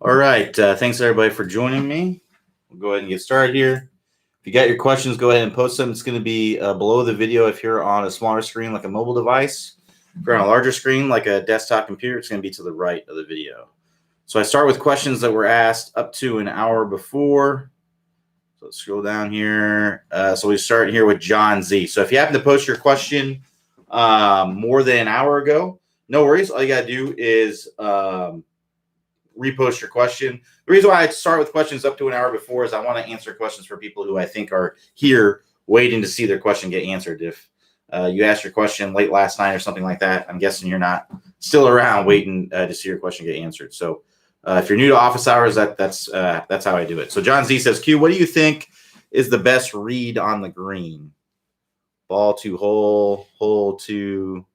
All right. Thanks everybody for joining me. We'll go ahead and get started here. If you got your questions, go ahead and post them. It's going to be below the video if you're on a smaller screen like a mobile device. If you're on a larger screen like a desktop computer, it's going to be to the right of the video. So I start with questions that were asked up to an hour before. So let's scroll down here. So we start here with John Z. So if you happen to post your question more than an hour ago, no worries. All you got to do is repost your question. The reason why I start with questions up to an hour before is I want to answer questions for people who I think are here waiting to see their question get answered. If you asked your question late last night or something like that, I'm guessing you're not still around waiting to see your question get answered. So if you're new to office hours, that's how I do it. So John Z says, Q, what do you think is the best read on the green? Ball to hole, hole to.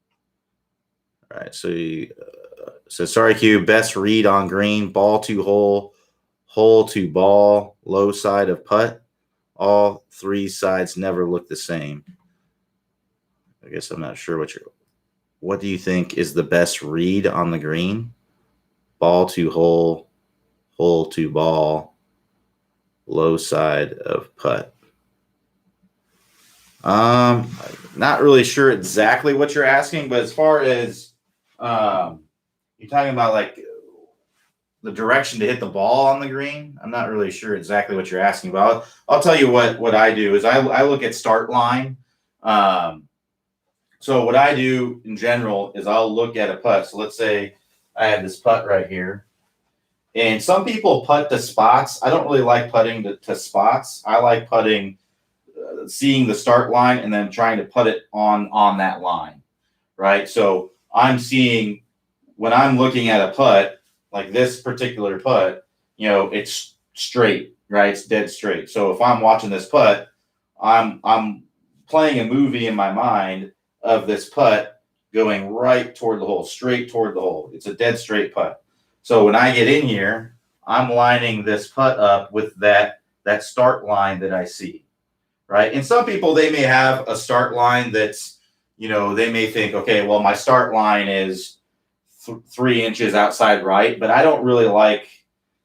All right, so sorry, Q, best read on green, ball to hole, hole to ball, low side of putt. All three sides never look the same. I guess I'm not sure what do you think is the best read on the green? Ball to hole, hole to ball, low side of putt. Not really sure exactly what you're asking, but as far as you're talking about like the direction to hit the ball on the green, I'm not really sure exactly what you're asking about. I'll tell you what I do is I look at start line. So what I do in general is I'll look at a putt. So let's say I have this putt right here. And some people putt to spots. I don't really like putting to spots. I like putting, seeing the start line and then trying to put it on that line, right? So I'm seeing when I'm looking at a putt, like this particular putt, it's straight, right? It's dead straight. So if I'm watching this putt, I'm playing a movie in my mind of this putt going right toward the hole, straight toward the hole. It's a dead straight putt. So when I get in here, I'm lining this putt up with that start line that I see, right? And some people, they may have a start line that's, they may think, okay, well, my start line is 3 inches outside right, but I don't really like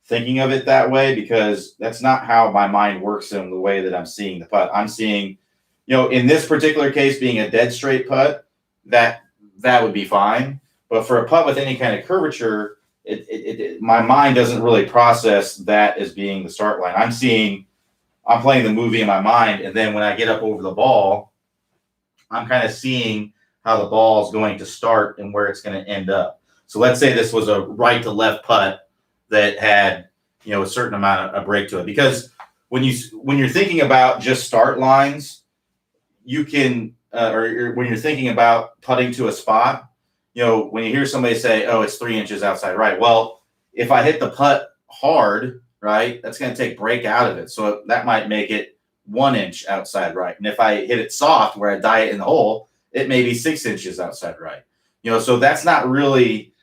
thinking of it that way because that's not how my mind works in the way that I'm seeing the putt. I'm seeing, in this particular case, being a dead straight putt, that would be fine. But for a putt with any kind of curvature, my mind doesn't really process that as being the start line. I'm playing the movie in my mind, and then when I get up over the ball, I'm kind of seeing how the ball is going to start and where it's going to end up. So let's say this was a right to left putt that had, a certain amount of break to it. Because when you're thinking about just start lines, you can, or when you're thinking about putting to a spot, when you hear somebody say, oh, it's 3 inches outside right. Well, if I hit the putt hard, right, that's going to take break out of it. So that might make it 1 inch outside right. And if I hit it soft where I die it in the hole, it may be 6 inches outside right. So that's not really,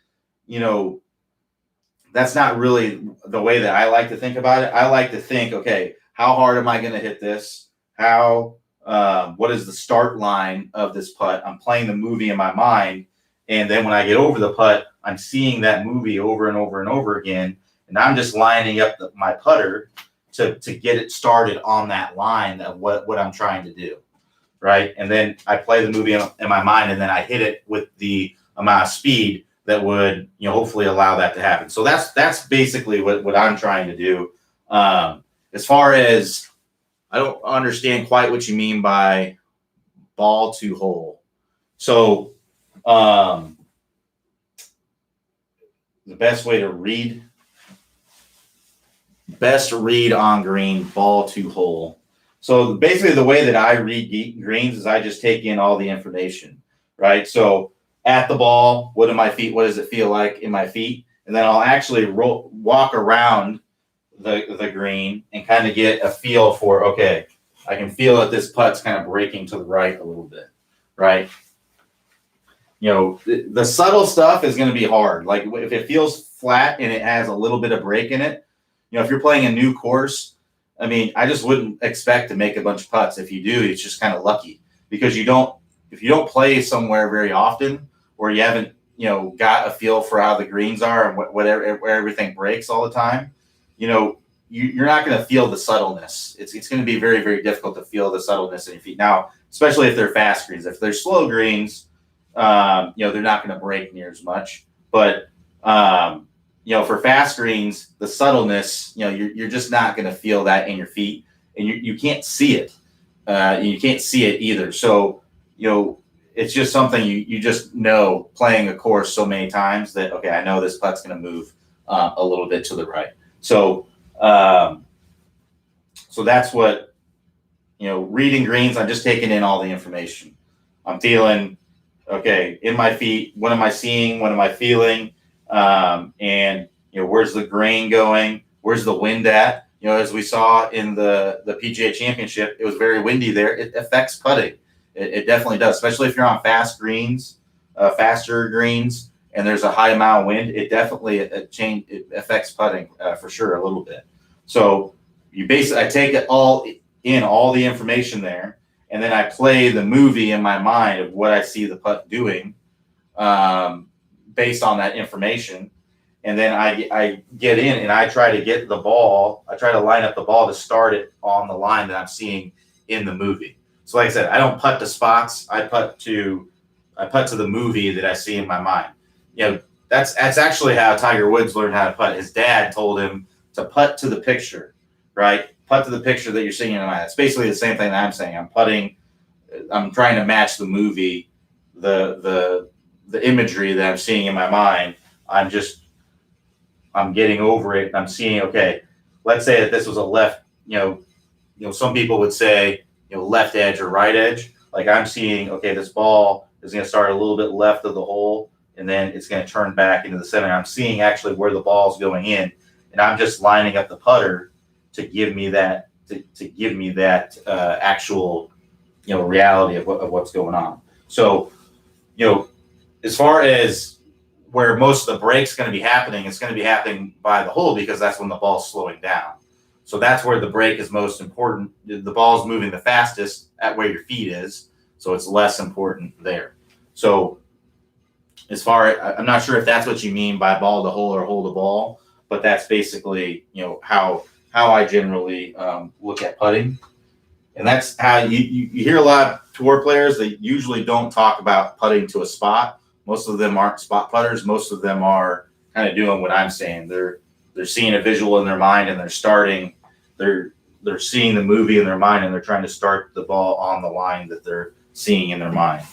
that's not really the way that I like to think about it. I like to think, okay, how hard am I going to hit this? What is the start line of this putt? I'm playing the movie in my mind. And then when I get over the putt, I'm seeing that movie over and over and over again. And I'm just lining up my putter to get it started on that line of what I'm trying to do, right? And then I play the movie in my mind, and then I hit it with the amount of speed that would, hopefully allow that to happen. So that's basically what I'm trying to do. As far as, I don't understand quite what you mean by ball to hole. So the best way to read. Best read on green, ball to hole. So basically the way that I read greens is I just take in all the information, right? So at the ball, what does it feel like in my feet? And then I'll actually walk around the green and kind of get a feel for, okay, I can feel that this putt's kind of breaking to the right a little bit, right? The subtle stuff is going to be hard. Like if it feels flat and it has a little bit of break in it, if you're playing a new course, I mean, I just wouldn't expect to make a bunch of putts. If you do, it's just kind of lucky because if you don't play somewhere very often, or you haven't got a feel for how the greens are and where everything breaks all the time, you're not going to feel the subtleness. It's going to be very, very difficult to feel the subtleness in your feet. Now, especially if they're fast greens. If they're slow greens, they're not going to break near as much. But for fast greens, the subtleness, you're just not going to feel that in your feet, and you can't see it. You can't see it either. So, it's just something you just know playing a course so many times that, okay, I know this putt's going to move a little bit to the right. So, so that's what, reading greens, I'm just taking in all the information. I'm feeling, okay, in my feet, what am I seeing? What am I feeling? And, where's the grain going? Where's the wind at? As we saw in the PGA Championship, it was very windy there. It affects putting. It definitely does, especially if you're on fast greens, faster greens, and there's a high amount of wind. It definitely it affects putting for sure a little bit. So I take it all the information there, and then I play the movie in my mind of what I see the putt doing based on that information. And then I get in and I try to get the ball. I try to line up the ball to start it on the line that I'm seeing in the movie. So like I said, I don't putt to spots. I putt to the movie that I see in my mind. That's actually how Tiger Woods learned how to putt. His dad told him to putt to the picture, right? Putt to the picture that you're seeing in your mind. It's basically the same thing that I'm saying. I'm trying to match the movie, the imagery that I'm seeing in my mind. I'm getting over it. And I'm seeing, okay, let's say that this was a left, some people would say, left edge or right edge. Like I'm seeing, okay, this ball is going to start a little bit left of the hole, and then it's going to turn back into the center. I'm seeing actually where the ball is going in, and I'm just lining up the putter to give me that actual reality of what's going on. So as far as where most of the break's going to be happening, it's going to be happening by the hole because that's when the ball's slowing down. So that's where the break is most important. The ball's moving the fastest at where your feet is, so it's less important there. So I'm not sure if that's what you mean by ball to hole or hole to ball, but that's basically how I generally look at putting, and that's how you hear a lot of tour players. They usually don't talk about putting to a spot. Most of them aren't spot putters. Most of them are kind of doing what I'm saying. They're seeing a visual in their mind and they're seeing the movie in their mind and they're trying to start the ball on the line that they're seeing in their mind.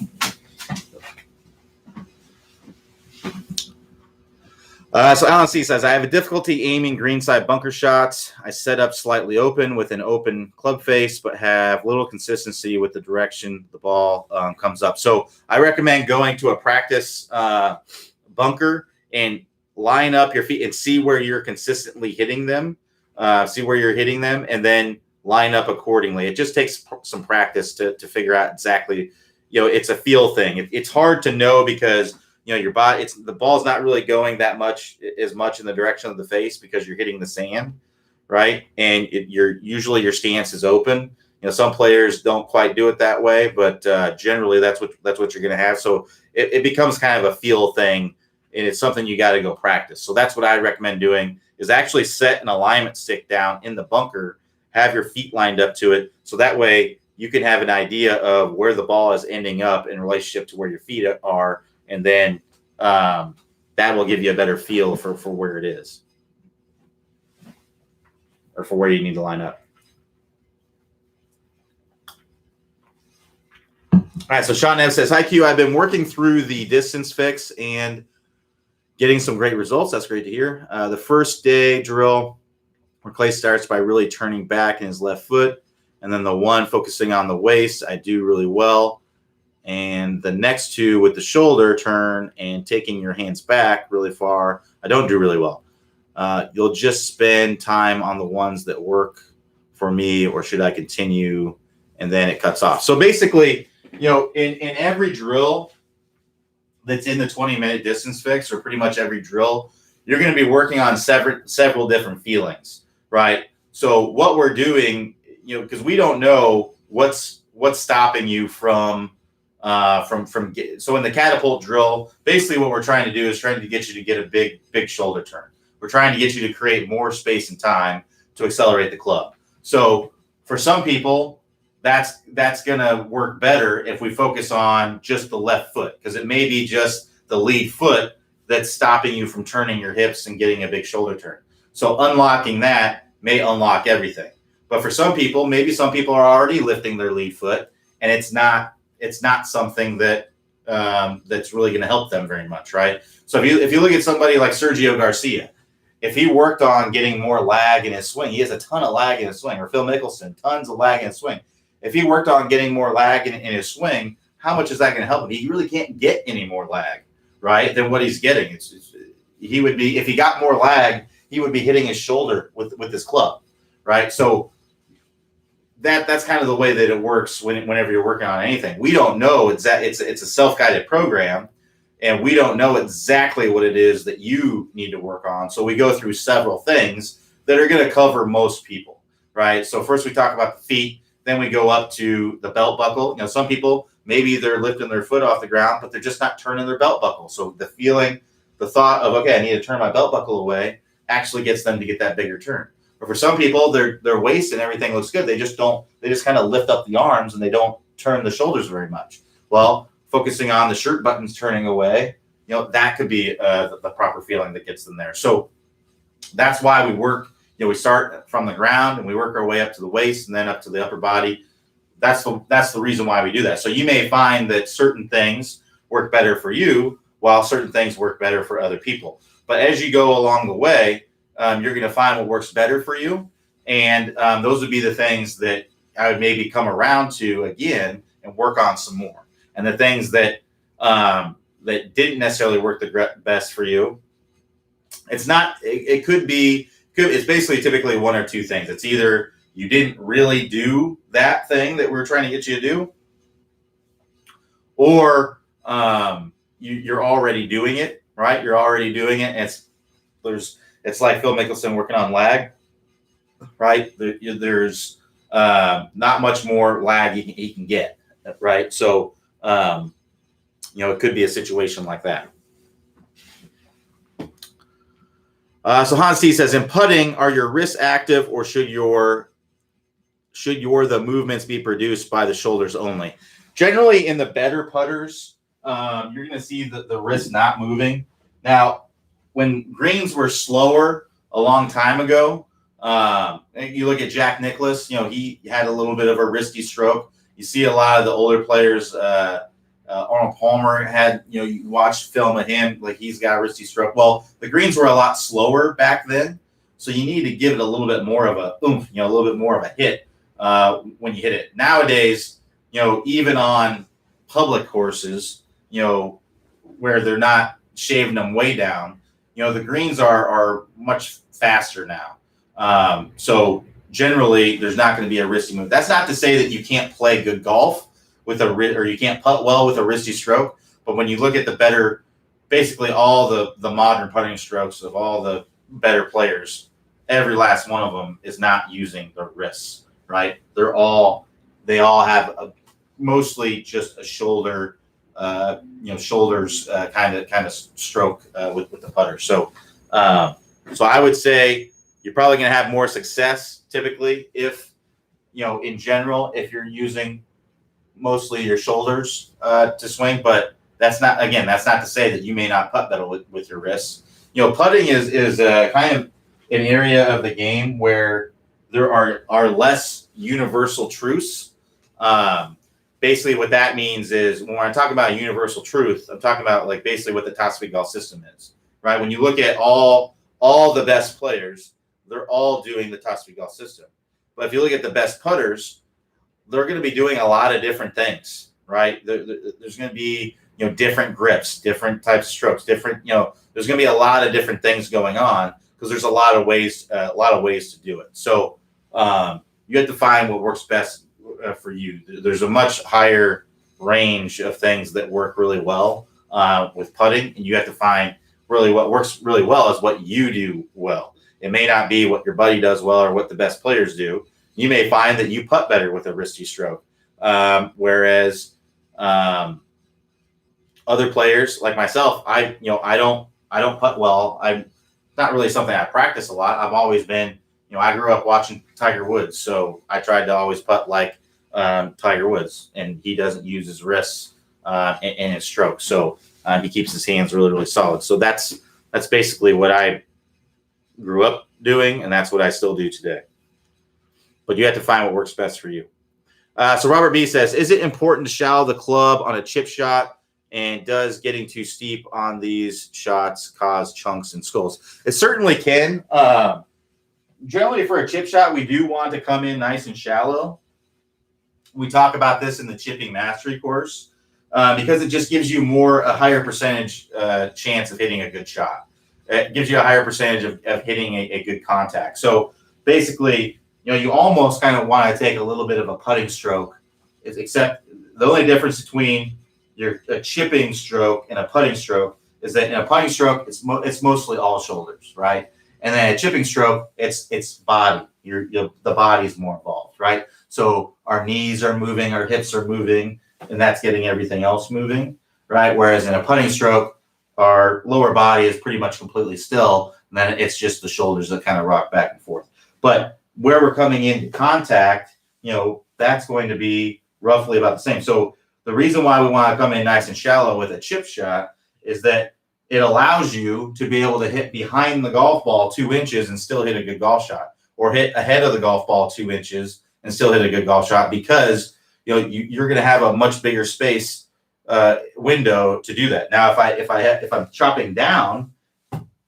So Alan C says, I have a difficulty aiming greenside bunker shots. I set up slightly open with an open club face, but have little consistency with the direction the ball comes up. So I recommend going to a practice bunker and line up your feet and see where you're consistently hitting them, and then line up accordingly. It just takes some practice to figure out exactly, it's a feel thing. It's hard to know because your body, the ball's not really going as much in the direction of the face because you're hitting the sand, right? And usually your stance is open. Some players don't quite do it that way, but generally that's what you're going to have. So it becomes kind of a feel thing, and it's something you got to go practice. So that's what I recommend doing is actually set an alignment stick down in the bunker, have your feet lined up to it, so that way you can have an idea of where the ball is ending up in relationship to where your feet are. And then that will give you a better feel for where it is or for where you need to line up. All right, so Sean Nev says, hi, Q. I've been working through the distance fix and getting some great results. That's great to hear. The first day drill where Clay starts by really turning back in his left foot, and then the one focusing on the waist, I do really well. And the next two with the shoulder turn and taking your hands back really far, I don't do really well. You'll just spend time on the ones that work for me, or should I continue? And then it cuts off. So basically, in every drill that's in the 20-minute distance fix, or pretty much every drill, you're going to be working on several different feelings, right? So what we're doing, because we don't know what's stopping you from So in the catapult drill, basically what we're trying to do is trying to get you to get a big shoulder turn. We're trying to get you to create more space and time to accelerate the club. So for some people, that's going to work better if we focus on just the left foot, because it may be just the lead foot that's stopping you from turning your hips and getting a big shoulder turn. So unlocking that may unlock everything. But for some people, maybe some people are already lifting their lead foot, and it's not something that that's really going to help them very much, right? So if you look at somebody like Sergio Garcia, if he worked on getting more lag in his swing, he has a ton of lag in his swing, or Phil Mickelson, tons of lag in his swing. If he worked on getting more lag in his swing, how much is that going to help him? He really can't get any more lag, right, than what he's getting. He would be, if he got more lag, he would be hitting his shoulder with his club, right? So that's kind of the way that it works whenever you're working on anything. We don't know it's a self-guided program, and we don't know exactly what it is that you need to work on. So we go through several things that are going to cover most people, right? So first we talk about the feet, then we go up to the belt buckle. You know, some people, maybe they're lifting their foot off the ground, but they're just not turning their belt buckle. So the thought of, okay, I need to turn my belt buckle away, actually gets them to get that bigger turn. Or for some people, their waist and everything looks good. They just kind of lift up the arms and they don't turn the shoulders very much. Well, focusing on the shirt buttons turning away, you know, that could be the proper feeling that gets them there. So that's why we work. You know, we start from the ground and we work our way up to the waist and then up to the upper body. That's the reason why we do that. So you may find that certain things work better for you, while certain things work better for other people. But as you go along the way, you're going to find what works better for you. And those would be the things that I would maybe come around to again and work on some more. And the things that didn't necessarily work the best for you, it's basically typically one or two things. It's either you didn't really do that thing that we're trying to get you to do, or you're already doing it, right? You're already doing it. And it's like Phil Mickelson working on lag, right? There's not much more lag he can get, right? So, it could be a situation like that. So Hans T says, in putting, are your wrists active, or should the movements be produced by the shoulders only? Generally, in the better putters, you're going to see the wrist not moving. Now, when greens were slower a long time ago, you look at Jack Nicklaus, he had a little bit of a wristy stroke. You see a lot of the older players, Arnold Palmer had, you watch film of him, like he's got a wristy stroke. Well, the greens were a lot slower back then, so you need to give it a little bit more of a oomph, a little bit more of a hit when you hit it. Nowadays, even on public courses, where they're not shaving them way down, the greens are much faster now. So generally, there's not going to be a wristy move. That's not to say that you can't play good golf or you can't putt well with a wristy stroke. But when you look at the better, basically all the modern putting strokes of all the better players, every last one of them is not using their wrists, right? They all have mostly just a shoulder, shoulders kind of stroke with the putter. So I would say you're probably going to have more success typically if, in general, if you're using mostly your shoulders to swing. But that's not to say that you may not putt better with your wrists. Putting is kind of an area of the game where there are less universal truths. Basically, what that means is when I talk about universal truth, I'm talking about like basically what the top speed golf system is, right? When you look at all the best players, they're all doing the top speed golf system. But if you look at the best putters, they're going to be doing a lot of different things, right? There's going to be different grips, different types of strokes, different there's going to be a lot of different things going on because there's a lot of ways to do it. So you have to find what works best for you. There's a much higher range of things that work really well with putting, and you have to find really what works really well is what you do well. It may not be what your buddy does well or what the best players do. You may find that you putt better with a wristy stroke, whereas Other players like myself, I don't putt well. I'm not really something I practice a lot. I've always been, I grew up watching Tiger Woods, so I tried to always putt like Tiger Woods, and he doesn't use his wrists in his stroke, so he keeps his hands really, really solid. So that's basically what I grew up doing, and that's what I still do today. But you have to find what works best for you. So Robert B says, is it important to shallow the club on a chip shot? And does getting too steep on these shots cause chunks and skulls? It certainly can. Generally, for a chip shot, we do want to come in nice and shallow. We talk about this in the chipping mastery course because it just gives you a higher percentage chance of hitting a good shot. It gives you a higher percentage of hitting a good contact. So basically, you almost kind of want to take a little bit of a putting stroke, except the only difference between a chipping stroke and a putting stroke is that in a putting stroke, it's mostly all shoulders, right? And then a chipping stroke, it's body. The body's more involved, right? So our knees are moving, our hips are moving, and that's getting everything else moving, right? Whereas in a putting stroke, our lower body is pretty much completely still, and then it's just the shoulders that kind of rock back and forth. But where we're coming into contact, that's going to be roughly about the same. So the reason why we want to come in nice and shallow with a chip shot is that it allows you to be able to hit behind the golf ball 2 inches and still hit a good golf shot, or hit ahead of the golf ball 2 inches and still hit a good golf shot, because you're going to have a much bigger space window to do that. Now, if I'm chopping down,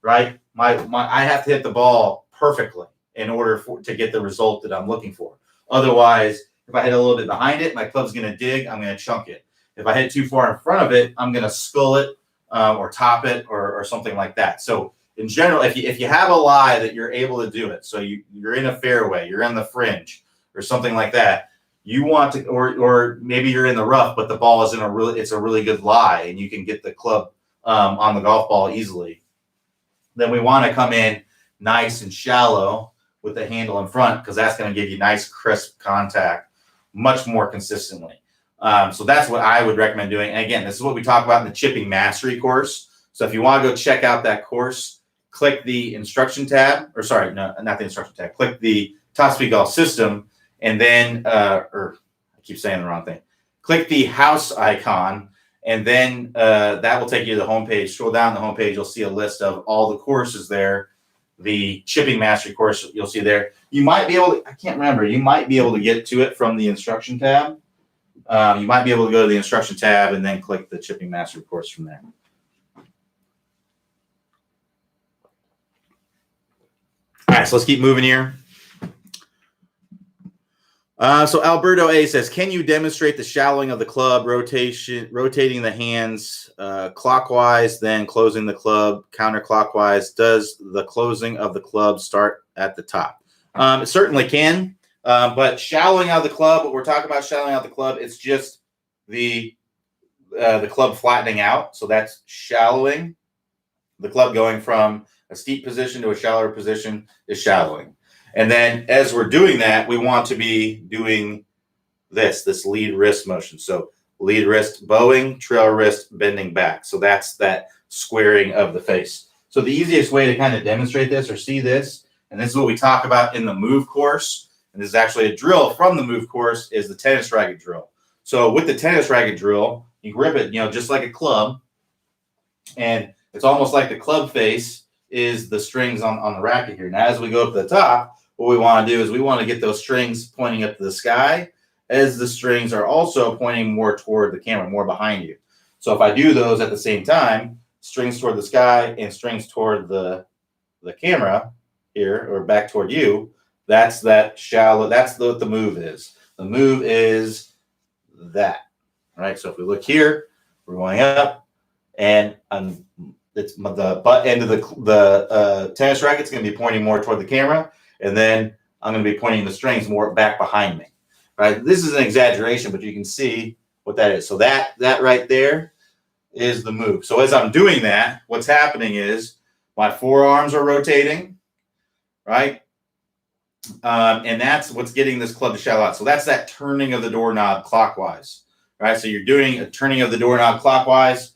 right, I have to hit the ball perfectly in order to get the result that I'm looking for. Otherwise, if I hit a little bit behind it, my club's going to dig. I'm going to chunk it. If I hit too far in front of it, I'm going to skull it or top it or something like that. So in general, if you have a lie that you're able to do it, so you're in a fairway, you're in the fringe or something like that, you want to, or maybe you're in the rough, but the ball is it's a really good lie, and you can get the club on the golf ball easily. Then we want to come in nice and shallow with the handle in front, because that's going to give you nice crisp contact much more consistently. So that's what I would recommend doing. And again, this is what we talk about in the chipping mastery course. So if you want to go check out that course, click the instruction tab, or sorry, no, not the instruction tab. Click the Top Speed Golf System, and then, or I keep saying the wrong thing. Click the house icon, and then that will take you to the homepage. Scroll down the homepage, you'll see a list of all the courses there. The chipping mastery course you'll see there. You might be able to, I can't remember, you might be able to get to it from the instruction tab. You might be able to go to the instruction tab and then click the chipping mastery course from there. All right, so let's keep moving here. So Alberto A says, can you demonstrate the shallowing of the club, rotating the hands clockwise, then closing the club counterclockwise? Does the closing of the club start at the top? It certainly can, but shallowing out the club, what we're talking about shallowing out the club, it's just the club flattening out. So that's shallowing. The club going from a steep position to a shallower position is shallowing. And then as we're doing that, we want to be doing this lead wrist motion. So lead wrist bowing, trail wrist bending back. So that's that squaring of the face. So the easiest way to kind of demonstrate this or see this, and this is what we talk about in the move course, and this is actually a drill from the move course, is the tennis racket drill. So with the tennis racket drill, you grip it, just like a club, and it's almost like the club face is the strings on the racket here. Now, as we go up to the top, what we want to do is we want to get those strings pointing up to the sky, as the strings are also pointing more toward the camera, more behind you. So if I do those at the same time, strings toward the sky and strings toward the camera here, or back toward you, that's that shallow, that's what the move is. The move is that, right? So if we look here, we're going up, and it's the butt end of the tennis racket is going to be pointing more toward the camera, and then I'm going to be pointing the strings more back behind me, right? This is an exaggeration, but you can see what that is. So that right there is the move. So as I'm doing that, what's happening is my forearms are rotating, right? And that's what's getting this club to shallow out. So that's that turning of the doorknob clockwise, right? So you're doing a turning of the doorknob clockwise.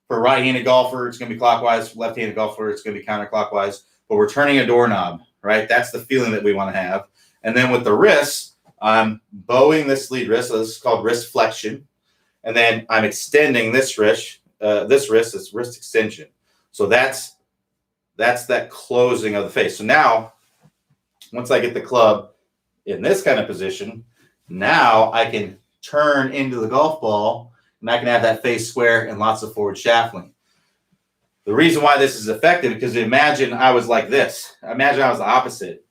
For a right-handed golfer, it's going to be clockwise. Left-handed golfer, it's going to be counterclockwise. But we're turning a doorknob, right? That's the feeling that we want to have. And then with the wrists, I'm bowing this lead wrist. So this is called wrist flexion. And then I'm extending this wrist. This wrist extension. So that's that closing of the face. So now, once I get the club in this kind of position, now I can turn into the golf ball, and I can have that face square and lots of forward shaft lean. The reason why this is effective, because imagine I was like this. Imagine I was the opposite.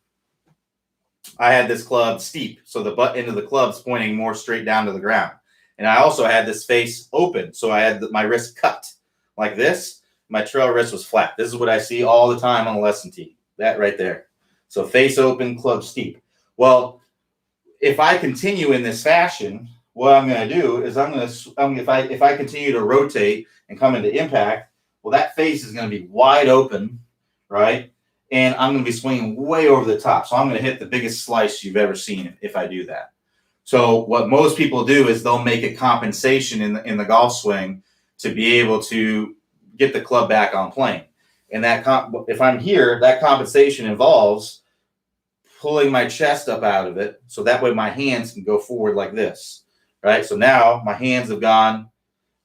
I had this club steep, so the butt end of the club's pointing more straight down to the ground. And I also had this face open, so I had my wrist cut like this. My trail wrist was flat. This is what I see all the time on the lesson tee. That right there. So face open, club steep. Well, if I continue in this fashion, what I'm going to do is if I continue to rotate and come into impact, well, that face is going to be wide open, right? And I'm going to be swinging way over the top. So I'm going to hit the biggest slice you've ever seen if I do that. So what most people do is they'll make a compensation in the golf swing to be able to get the club back on plane. And if I'm here, that compensation involves pulling my chest up out of it, so that way my hands can go forward like this, right? So now my hands have gone,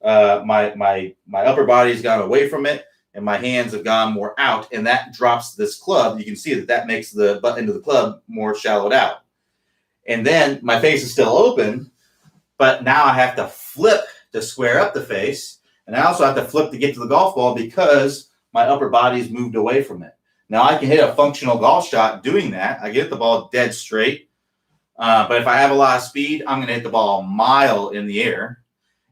my upper body's gone away from it, and my hands have gone more out, and that drops this club. You can see that makes the butt end of the club more shallowed out. And then my face is still open, but now I have to flip to square up the face, and I also have to flip to get to the golf ball because my upper body's moved away from it. Now I can hit a functional golf shot doing that. I get the ball dead straight. But if I have a lot of speed, I'm going to hit the ball a mile in the air.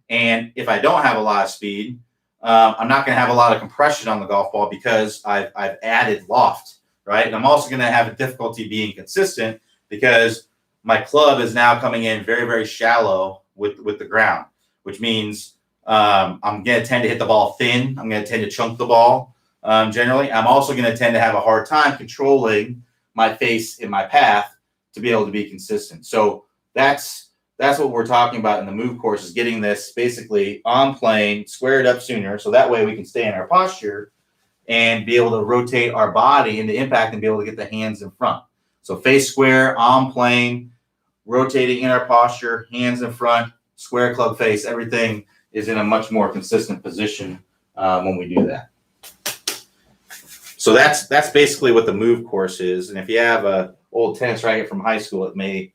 And if I don't have a lot of speed, I'm not going to have a lot of compression on the golf ball because I've added loft, right? And I'm also going to have a difficulty being consistent because my club is now coming in very, very shallow with the ground, which means I'm going to tend to hit the ball thin. I'm going to tend to chunk the ball. Generally, I'm also going to tend to have a hard time controlling my face in my path to be able to be consistent. So that's what we're talking about in the move course, is getting this basically on plane, squared up sooner, so that way we can stay in our posture and be able to rotate our body into impact and be able to get the hands in front. So face square, on plane, rotating in our posture, hands in front, square club face, everything is in a much more consistent position when we do that. So that's basically what the move course is. And if you have a old tennis racket from high school, it may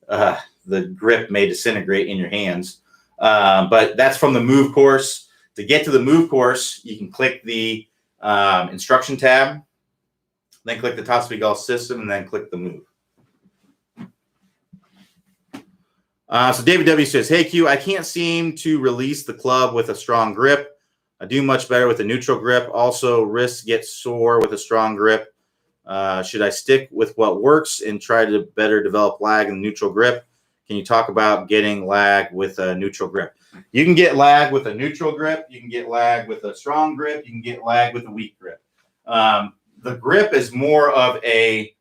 the grip may disintegrate in your hands. But that's from the move course. To get to the move course, you can click the instruction tab, then click the Top Speed Golf System, and then click the move. So David W. says, hey, Q, I can't seem to release the club with a strong grip. I do much better with a neutral grip. Also, wrists get sore with a strong grip. Should I stick with what works and try to better develop lag in the neutral grip? Can you talk about getting lag with a neutral grip? You can get lag with a neutral grip. You can get lag with a strong grip. You can get lag with a weak grip. The grip is more of a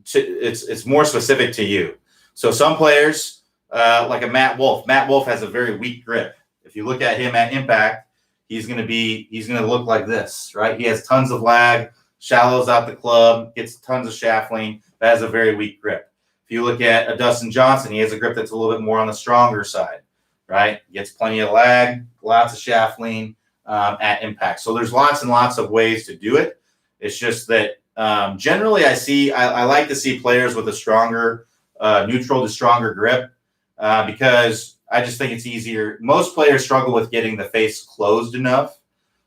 it's more specific to you. So some players, like a Matt Wolff has a very weak grip. If you look at him at impact, he's going to look like this, right? He has tons of lag, shallows out the club, gets tons of shaft lean, but has a very weak grip. If you look at a Dustin Johnson, he has a grip that's a little bit more on the stronger side, right? Gets plenty of lag, lots of shaft lean at impact. So there's lots and lots of ways to do it. It's just that generally I like to see players with a stronger neutral to stronger grip because I just think it's easier. Most players struggle with getting the face closed enough,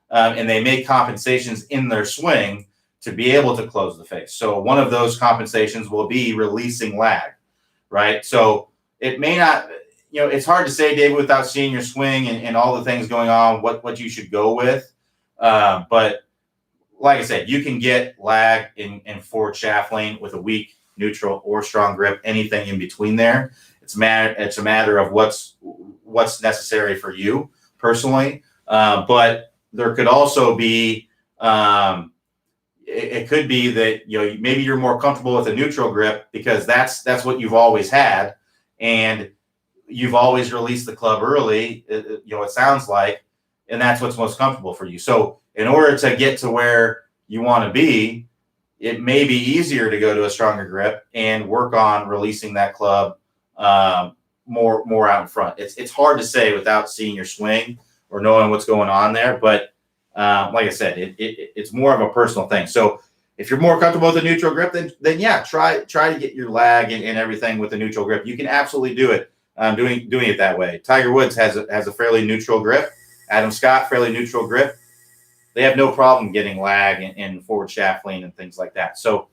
and they make compensations in their swing to be able to close the face. So one of those compensations will be releasing lag, right? So it may not, it's hard to say, David, without seeing your swing and all the things going on, what you should go with. But like I said, you can get lag in forward shaft lane with a weak, neutral, or strong grip, anything in between there. It's a matter of what's necessary for you personally. But there could also be, it could be that maybe you're more comfortable with a neutral grip because that's what you've always had, and you've always released the club early, it sounds like, and that's what's most comfortable for you. So in order to get to where you want to be, it may be easier to go to a stronger grip and work on releasing that club more out in front. It's hard to say without seeing your swing or knowing what's going on there, but like I said, it's more of a personal thing. So if you're more comfortable with a neutral grip, then yeah, try to get your lag and everything with a neutral grip. You can absolutely do it. Doing it that way. Tiger Woods has a fairly neutral grip. Adam Scott, fairly neutral grip. They have no problem getting lag and forward shaft lean and things like that. So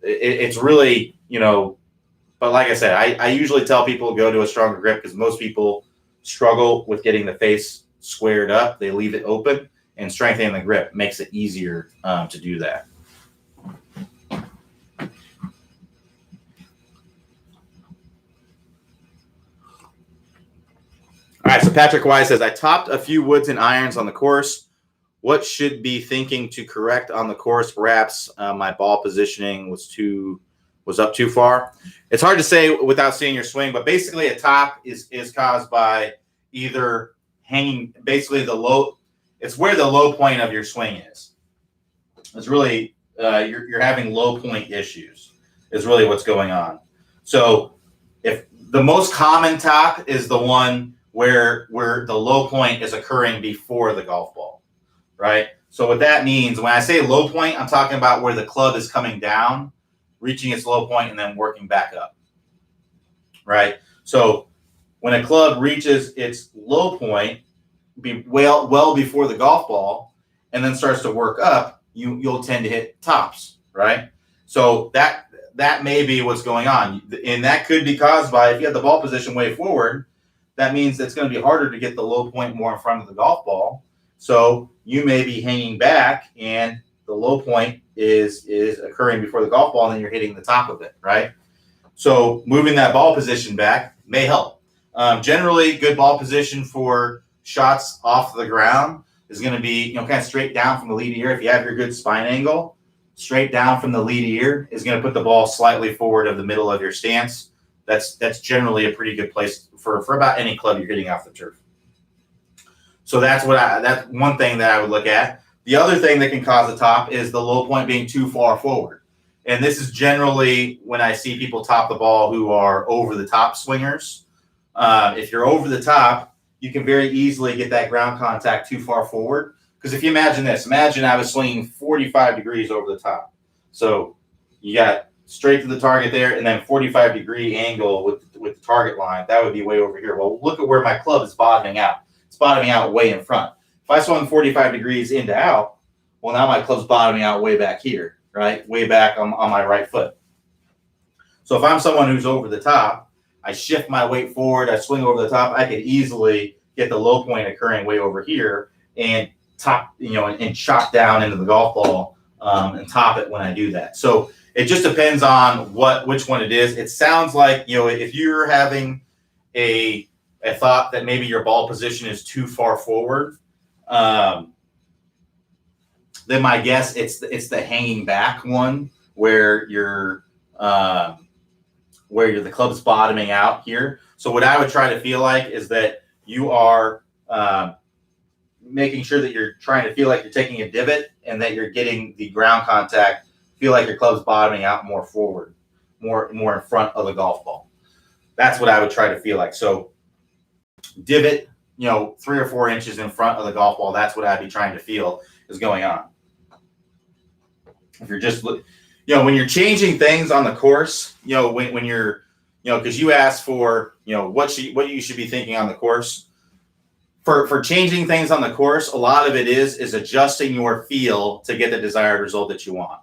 it's really, but like I said, I usually tell people to go to a stronger grip because most people struggle with getting the face squared up. They leave it open, and strengthening the grip makes it easier to do that. All right, so Patrick Wise says, I topped a few woods and irons on the course. What should be thinking to correct on the course? Perhaps my ball positioning was up too far. It's hard to say without seeing your swing, but basically a top is caused by either hanging, basically it's where the low point of your swing is. It's really, you're having low point issues is really what's going on. So if the most common top is the one where the low point is occurring before the golf ball, right? So what that means, when I say low point, I'm talking about where the club is coming down, reaching its low point, and then working back up, right? So when a club reaches its low point, well before the golf ball, and then starts to work up, you'll tend to hit tops, right? So that may be what's going on, and that could be caused by, if you have the ball position way forward, that means it's going to be harder to get the low point more in front of the golf ball. So you may be hanging back, and the low point is occurring before the golf ball, and then you're hitting the top of it, right? So moving that ball position back may help. Generally, good ball position for shots off the ground is going to be, kind of straight down from the lead ear. If you have your good spine angle, straight down from the lead ear is going to put the ball slightly forward of the middle of your stance. That's generally a pretty good place for about any club you're hitting off the turf. So that's one thing that I would look at. The other thing that can cause a top is the low point being too far forward. And this is generally when I see people top the ball who are over the top swingers. If you're over the top, you can very easily get that ground contact too far forward. Because if you imagine this, imagine I was swinging 45 degrees over the top. So you got straight to the target there, and then 45-degree angle with the target line. That would be way over here. Well, look at where my club is bottoming out. It's bottoming out way in front. If I swung 45 degrees into out, well, now my club's bottoming out way back here, right? Way back on my right foot. So if I'm someone who's over the top, I shift my weight forward, I swing over the top, I could easily get the low point occurring way over here and top, and shot down into the golf ball and top it when I do that. So it just depends on which one it is. It sounds like, if you're having a thought that maybe your ball position is too far forward, then my guess it's the hanging back one where the club's bottoming out here. So what I would try to feel like is that you are making sure that you're trying to feel like you're taking a divot and that you're getting the ground contact. Feel like your club's bottoming out more forward, more in front of the golf ball. That's what I would try to feel like. So divot, 3 or 4 inches in front of the golf ball. That's what I'd be trying to feel is going on. If you're just, when you're changing things on the course, when you're, because you asked for, what you should be thinking on the course. For changing things on the course, a lot of it is adjusting your feel to get the desired result that you want.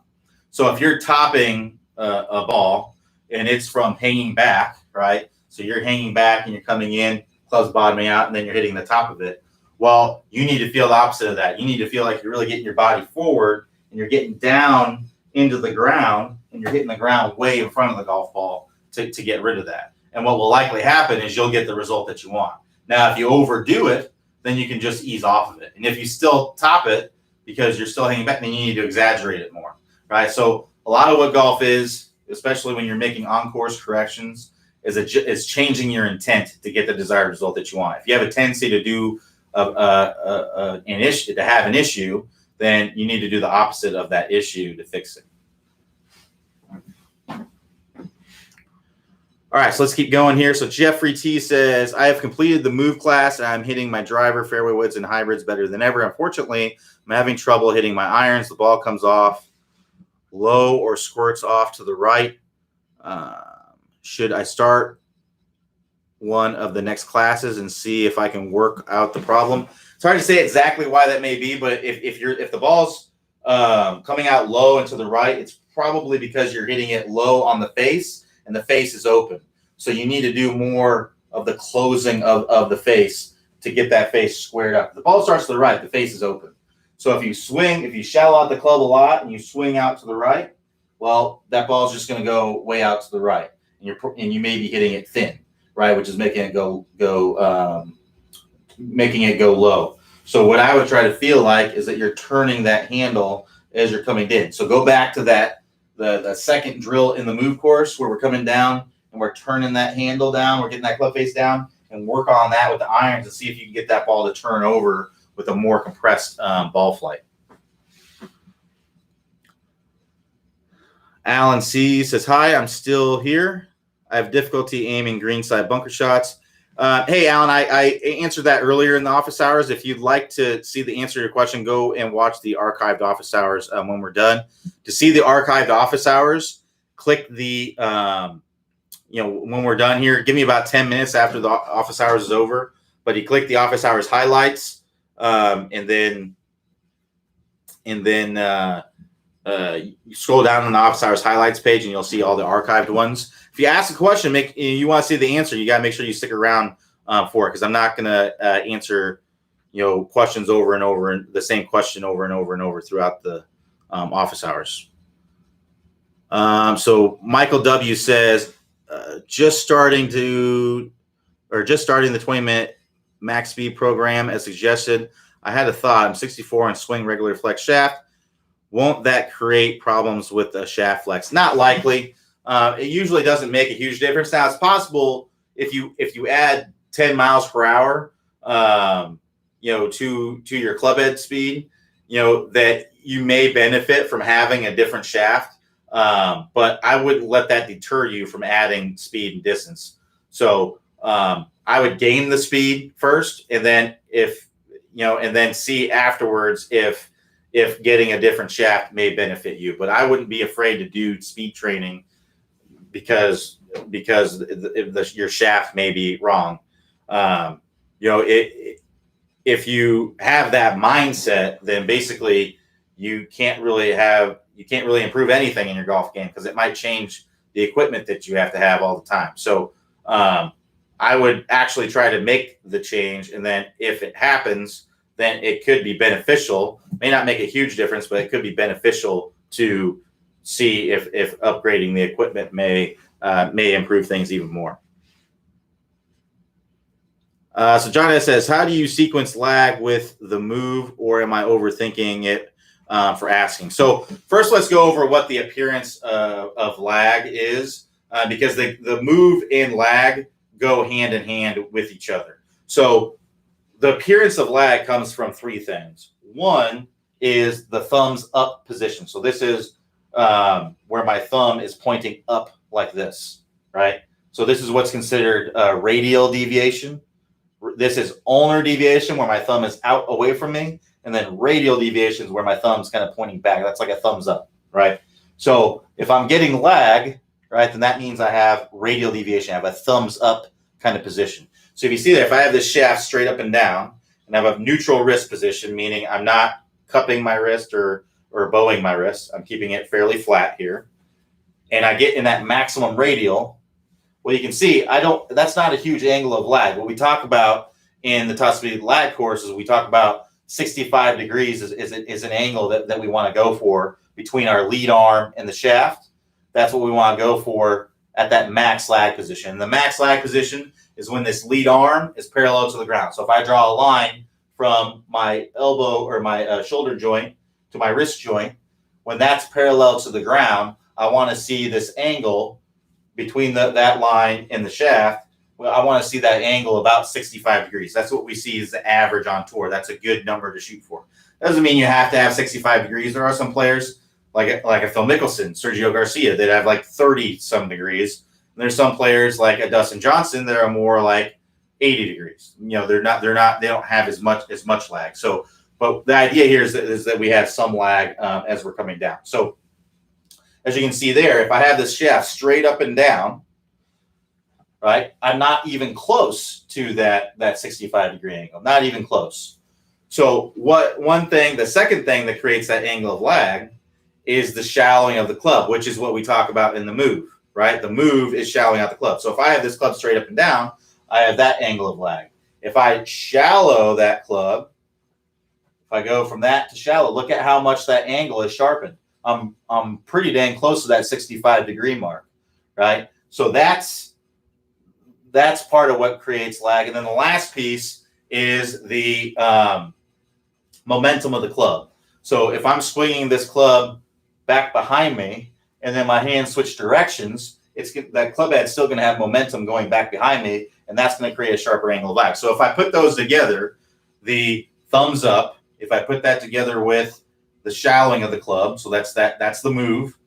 So if you're topping a ball and it's from hanging back, right? So you're hanging back and you're coming in, club's bottoming out, and then you're hitting the top of it. Well, you need to feel the opposite of that. You need to feel like you're really getting your body forward and you're getting down into the ground and you're hitting the ground way in front of the golf ball to get rid of that. And what will likely happen is you'll get the result that you want. Now, if you overdo it, then you can just ease off of it. And if you still top it because you're still hanging back, then you need to exaggerate it more. Right. So a lot of what golf is, especially when you're making on-course corrections, is changing your intent to get the desired result that you want. If you have a tendency to do an issue, to have an issue, then you need to do the opposite of that issue to fix it. All right, so let's keep going here. So Jeffrey T says, I have completed the move class and I'm hitting my driver, fairway woods, and hybrids better than ever. Unfortunately, I'm having trouble hitting my irons. The ball comes off low or squirts off to the right. Should I start one of the next classes and see if I can work out the problem? It's hard to say exactly why that may be, but if the ball's coming out low and to the right, it's probably because you're hitting it low on the face and the face is open. So you need to do more of the closing of the face to get that face squared up. If the ball starts to the right, the face is open. So if you shallow out the club a lot and you swing out to the right, well, that ball is just going to go way out to the right, and you may be hitting it thin, right, which is making it go low. So what I would try to feel like is that you're turning that handle as you're coming in. So go back to the second drill in the move course where we're coming down and we're turning that handle down, we're getting that club face down, and work on that with the irons and see if you can get that ball to turn over with a more compressed ball flight. Alan C says, hi, I'm still here. I have difficulty aiming greenside bunker shots. Hey, Alan, I answered that earlier in the office hours. If you'd like to see the answer to your question, go and watch the archived office hours when we're done. To see the archived office hours, click the, when we're done here, give me about 10 minutes after the office hours is over. But you click the office hours highlights, and then you scroll down on the office hours highlights page, and you'll see all the archived ones. If you ask a question, you want to see the answer, you got to make sure you stick around for it, because I'm not going to answer questions over and over, and the same question over and over and over throughout the office hours. So Michael W says, just starting the 20-minute max speed program as suggested. I had a thought. I'm 64 and swing regular flex shaft. Won't that create problems with the shaft flex? Not likely. It usually doesn't make a huge difference. Now, it's possible if you add 10 miles per hour, to your club head speed, that you may benefit from having a different shaft. But I wouldn't let that deter you from adding speed and distance. So I would gain the speed first, and then and then see afterwards if getting a different shaft may benefit you. But I wouldn't be afraid to do speed training because your shaft may be wrong. If you have that mindset, then basically you can't really improve anything in your golf game, because it might change the equipment that you have to have all the time. So I would actually try to make the change, and then if it happens, then it could be beneficial. May not make a huge difference, but it could be beneficial to see if upgrading the equipment may improve things even more. So John S says, how do you sequence lag with the move, or am I overthinking it for asking? So first, let's go over what the appearance of lag is, because the move and lag go hand in hand with each other. So the appearance of lag comes from three things. One is the thumbs up position. So this is where my thumb is pointing up like this, right? So this is what's considered radial deviation. This is ulnar deviation, where my thumb is out away from me. And then radial deviation is where my thumb's kind of pointing back. That's like a thumbs up, right? So if I'm getting lag, right, then that means I have radial deviation. I have a thumbs up kind of position. So if you see there, if I have this shaft straight up and down, and I have a neutral wrist position, meaning I'm not cupping my wrist or bowing my wrist, I'm keeping it fairly flat here, and I get in that maximum radial, well, you can see that's not a huge angle of lag. What we talk about in the top speed lag courses, we talk about 65 degrees is an angle that we want to go for between our lead arm and the shaft. That's what we want to go for at that max lag position. The max lag position is when this lead arm is parallel to the ground. So if I draw a line from my elbow or my shoulder joint to my wrist joint, when that's parallel to the ground, I want to see this angle that line and the shaft, well, I want to see that angle about 65 degrees. That's what we see as the average on tour. That's a good number to shoot for. Doesn't mean you have to have 65 degrees. There are some players like a Phil Mickelson, Sergio Garcia, that have like 30 some degrees. And there's some players like a Dustin Johnson that are more like 80 degrees. They don't have as much lag. So, but the idea here is that we have some lag as we're coming down. So as you can see there, if I have this shaft straight up and down, right, I'm not even close to that 65 degree angle, not even close. So the second thing that creates that angle of lag is the shallowing of the club, which is what we talk about in the move, right? The move is shallowing out the club. So if I have this club straight up and down, I have that angle of lag. If I shallow that club, if I go from that to shallow, look at how much that angle is sharpened. I'm pretty dang close to that 65 degree mark, right? So that's part of what creates lag. And then the last piece is the momentum of the club. So if I'm swinging this club back behind me and then my hands switch directions, that club head's still going to have momentum going back behind me, and that's going to create a sharper angle of lag. So if I put those together, the thumbs up, if I put that together with the shallowing of the club, so that's the move,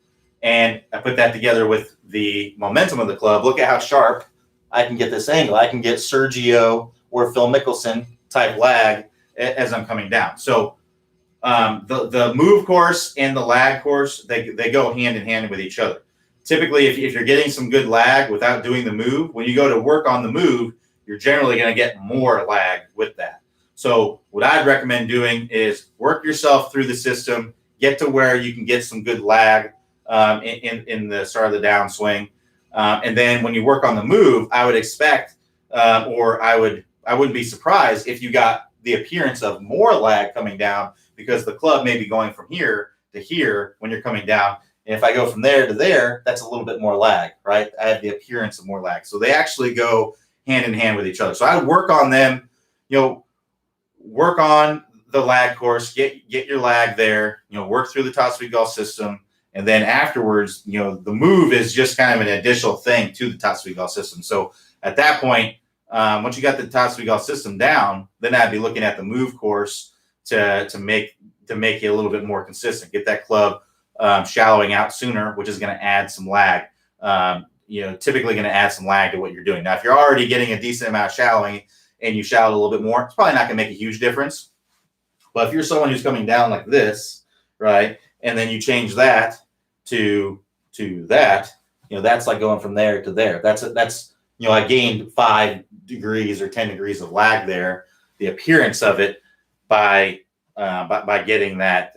and I put that together with the momentum of the club, look at how sharp I can get this angle. I can get Sergio or Phil Mickelson type lag as I'm coming down. So the move course and the lag course, they go hand in hand with each other. Typically, if you're getting some good lag without doing the move, when you go to work on the move, you're generally going to get more lag with that. So what I'd recommend doing is work yourself through the system, get to where you can get some good lag in the start of the downswing. And then when you work on the move, I would expect, or I wouldn't be surprised if you got the appearance of more lag coming down, because the club may be going from here to here when you're coming down. And if I go from there to there, that's a little bit more lag, right? I have the appearance of more lag. So they actually go hand in hand with each other. So I would work on them, work on the lag course, get your lag there, work through the top speed golf system. And then afterwards, the move is just kind of an additional thing to the top speed golf system. So at that point, once you got the top speed golf system down, then I'd be looking at the move course to make it a little bit more consistent. Get that club shallowing out sooner, which is going to add some lag. Typically going to add some lag to what you're doing. Now, if you're already getting a decent amount of shallowing and you shallow a little bit more, it's probably not going to make a huge difference. But if you're someone who's coming down like this, right, and then you change that to that, that's like going from there to there. That's I gained 5 degrees or 10 degrees of lag there. The appearance of it by getting that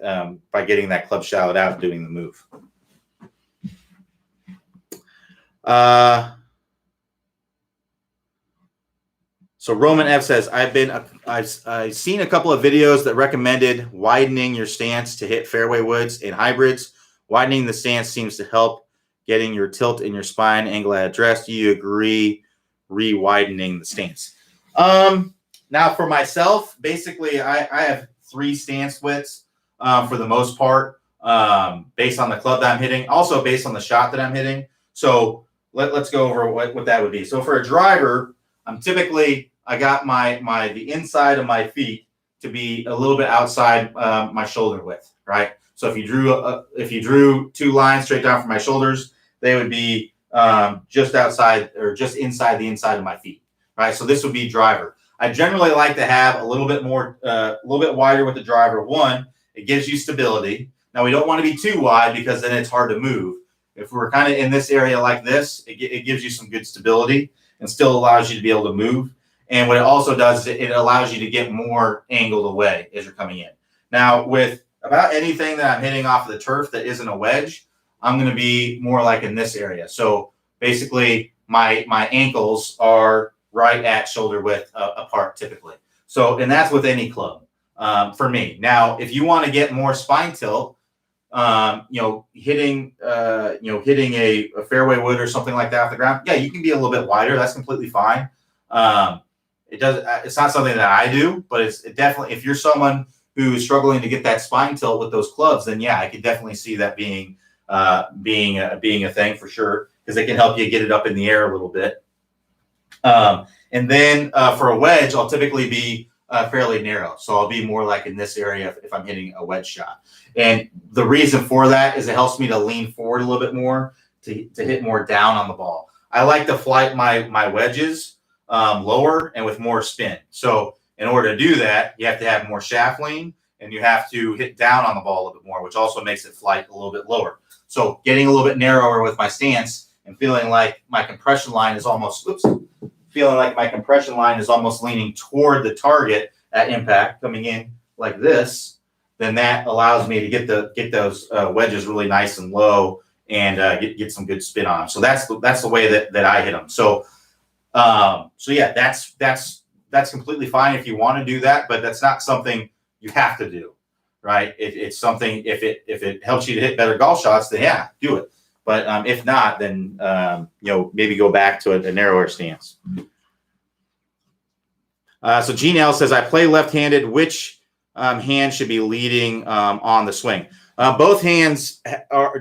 club shallowed out and doing the move. So Roman F says, I've seen a couple of videos that recommended widening your stance to hit fairway woods in hybrids. Widening the stance seems to help getting your tilt in your spine angle addressed. Do you agree re-widening the stance? Now for myself, basically I have 3 stance widths for the most part, based on the club that I'm hitting, also based on the shot that I'm hitting. So let's go over what that would be. So for a driver, I got the inside of my feet to be a little bit outside my shoulder width, right? So if you drew 2 lines straight down from my shoulders, they would be just outside or just inside the inside of my feet, right? So this would be driver. I generally like to have a little bit wider with the driver. One, it gives you stability. Now we don't want to be too wide because then it's hard to move. If we're kind of in this area like this, it gives you some good stability and still allows you to be able to move. And what it also does is it allows you to get more angled away as you're coming in. Now with about anything that I'm hitting off of the turf that isn't a wedge, I'm going to be more like in this area. So basically my ankles are right at shoulder width apart typically. So, and that's with any club for me. Now, if you want to get more spine tilt, hitting a fairway wood or something like that off the ground, yeah, you can be a little bit wider. That's completely fine. It's not something that I do, but it definitely, if you're someone who is struggling to get that spine tilt with those clubs, then yeah, I could definitely see that being a thing for sure. because they can help you get it up in the air a little bit. And then for a wedge, I'll typically be fairly narrow. So I'll be more like in this area if I'm hitting a wedge shot. And the reason for that is it helps me to lean forward a little bit more to hit more down on the ball. I like to flight my wedges lower and with more spin. So in order to do that, you have to have more shaft lean and you have to hit down on the ball a little bit more, which also makes it flight a little bit lower. So getting a little bit narrower with my stance and feeling like my compression line is almost, leaning toward the target at impact, coming in like this, then that allows me to get those wedges really nice and low and get some good spin on them. So that's the way that I hit them. So yeah, that's completely fine if you want to do that, but that's not something you have to do, right? It's something, if it helps you to hit better golf shots, then yeah, do it. But if not, then maybe go back to a narrower stance. So Gene L says, I play left-handed. Which hand should be leading on the swing? Both hands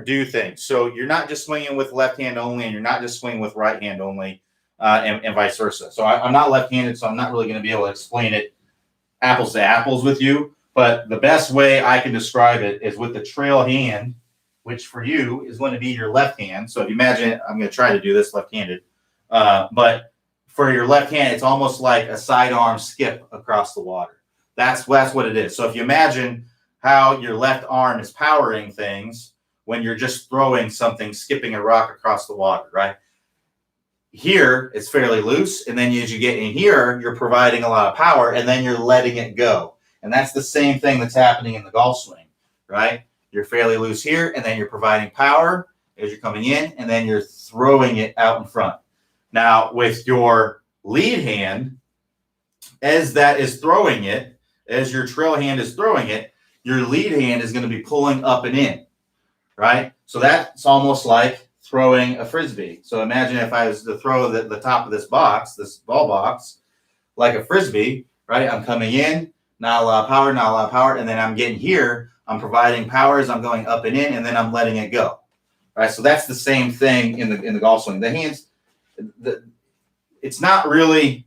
do things. So you're not just swinging with left hand only, and you're not just swinging with right hand only, and vice versa. So I'm not left-handed, so I'm not really going to be able to explain it apples to apples with you. But the best way I can describe it is with the trail hand, which for you is going to be your left hand. So if you imagine it, I'm going to try to do this left-handed. But for your left hand, it's almost like a sidearm skip across the water. That's what it is. So if you imagine how your left arm is powering things when you're just throwing something, skipping a rock across the water, right? Here, it's fairly loose. And then as you get in here, you're providing a lot of power, and then you're letting it go. And that's the same thing that's happening in the golf swing, right? You're fairly loose here, and then you're providing power as you're coming in, and then you're throwing it out in front. Now, with your lead hand, as that is throwing it, as your trail hand is throwing it, your lead hand is going to be pulling up and in, right? So that's almost like throwing a Frisbee. So imagine if I was to throw the top of this box, this ball box, like a Frisbee, right? I'm coming in, not a lot of power, and then I'm getting here, I'm providing power as I'm going up and in, and then I'm letting it go, right? So that's the same thing in the golf swing. The hands, it's not really.